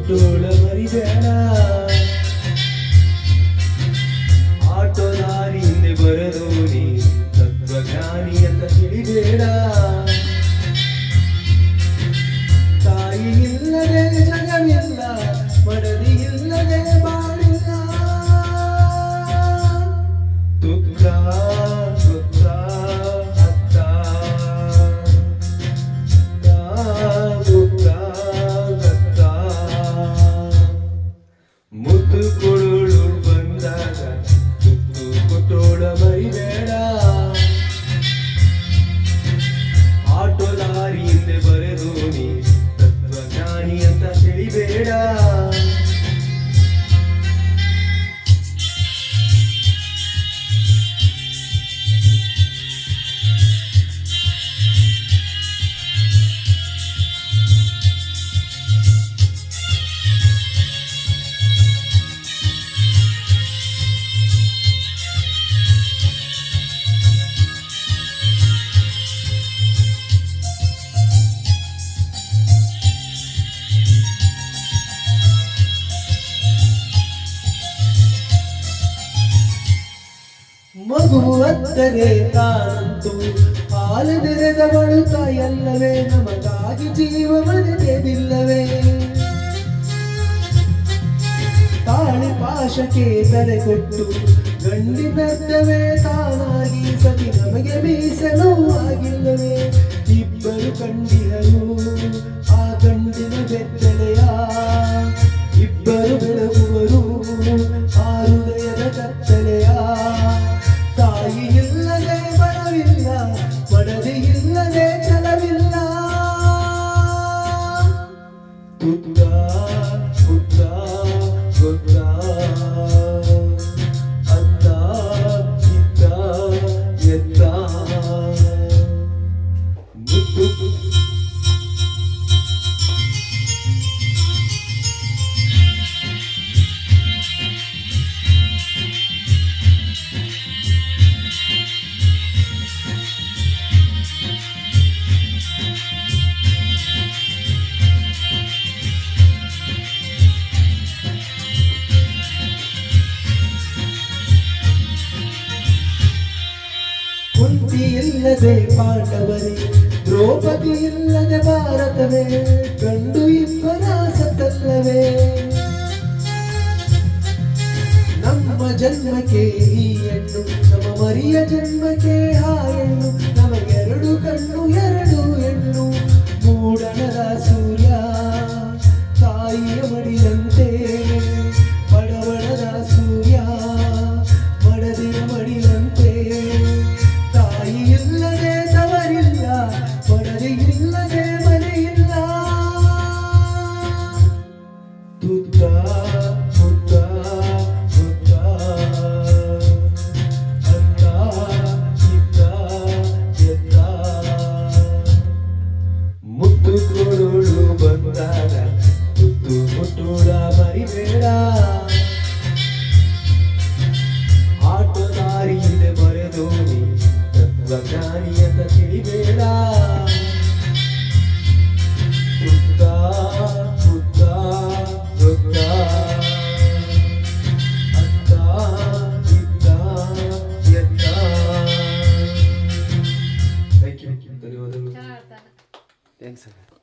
ಮುಟ್ಟೋಳ ಮರಿಬೇಡ ಆಟೋ ದಾರಿ ಹಿಂದೆ ಬರದೋನಿ ತತ್ವಜ್ಞಾನಿ ಅಂತ ತಿಳಿಬೇಡ ತಾಯಿ ಇಲ್ಲದೆ ಜಗವಿಲ್ಲ ಮಡದಿ ಇಲ್ಲದೆ ಬಾಳಿಲ್ಲ ದುಃಖ ದುಃಖ ಅತ್ತ ದುಃಖ ಗತ್ತ ಮುತ್ತು ಕೊಡೋಳು ಬಂದಾಗ ತುತ್ತು ಕೊಟ್ಟೋಳ ಮರಿಬೇಡ ಆಟೋ ದಾರಿ ಹಿಂದೆ ಬರೆದು ನೀ ತತ್ವಜ್ಞಾನಿ ಅಂತ ತಿಳಿಬೇಡ ಮಗು ಅತ್ತರೆ ತಾನಂತೂ ಹಾಲದೆರೆದವಳು ತಾಯಲ್ಲವೇ ನಮಗಾಗಿ ಜೀವ ಮರೆತೆದಿಲ್ಲವೇ ತಾಳಿ ಪಾಶಕ್ಕೆ ತಲೆ ಕೊಟ್ಟು ಗಂಡಿನದ್ದವೇ ತಾನಾಗಿ ಸತಿ ನಮಗೆ ಮೀಸಲು ಆಗಿಲ್ಲವೇ ಇಬ್ಬರು ಕಂಡಿಹರು ಆ ಗಂಡಿನ ಬೆತ್ತಲೆಯ ಇಬ್ಬರು ಬೆಳಗುವರು ಆ ಹೃದಯದ ಕತ್ತಲೆಯ ತಾಯಿ ಇಲ್ಲದೆ ಬರವಿಲ್ಲ ಮಡದಿ ಇಲ್ಲದೆ ಛಲವಿಲ್ಲ ತುತ್ತ ಪುತ್ತ ಗೊತ್ತ ಅತ್ತ ಇತ್ತ ಎತ್ತ ಮುತ್ತು ಕುಂತಿ ಇಲ್ಲದೆ ಪಾಂಡವರೇ ದ್ರೌಪದಿ ಇಲ್ಲದೆ ಭಾರತವೇ ಗಂಡು ಇಬ್ಬರ ಸತ್ತಲ್ಲವೇ ನಮ್ಮ ಜನ್ಮಕ್ಕೆ ಈ ಹೆಣ್ಣು ನಮ್ಮ ಮರಿಯ ಜನ್ಮಕ್ಕೆ ಆ ಹೆಣ್ಣು ನಮಗೆರಡು ಕಣ್ಣು ಎರಡು ಹೆಣ್ಣು ಮೂಡಣದ ಸೂರ್ಯ ತಾಯಿಯ ಮಡಿಲಂತೆ ಬಡವಣದ ಸೂರ್ಯ ಮಡದಿಯ ಮಡಿಲಂತೆ ತಾಯಿ ಇಲ್ಲದೆ ತವರಿಲ್ಲ ಮಡದಿ ಇಲ್ಲದೆ ಮನೆಯಿಲ್ಲ ತುತ್ತ ಮುತ್ತ ಮುತ್ತ ಅತ್ತ ಇತ್ತ ಎತ್ತ ಮುತ್ತು ಕೊಡೋಳು ಬಂದಾಗ ತುತ್ತು ಮುಟ್ಟೋಳ ಮರಿಬೇಡ ಆಟೋ ದಾರಿ ಹಿಂದೆ ಬರೆದು ನೀ ತತ್ವಜ್ಞಾನಿ ಅಂತ ತಿಳಿಬೇಡ ತುತ್ತ ಪುತ್ತ ಗೊತ್ತ ಅತ್ತ ಇತ್ತ ಎತ್ತ. ಥ್ಯಾಂಕ್ ಯು, ಧನ್ಯವಾದಗಳು. ಥ್ಯಾಂಕ್ಸ್.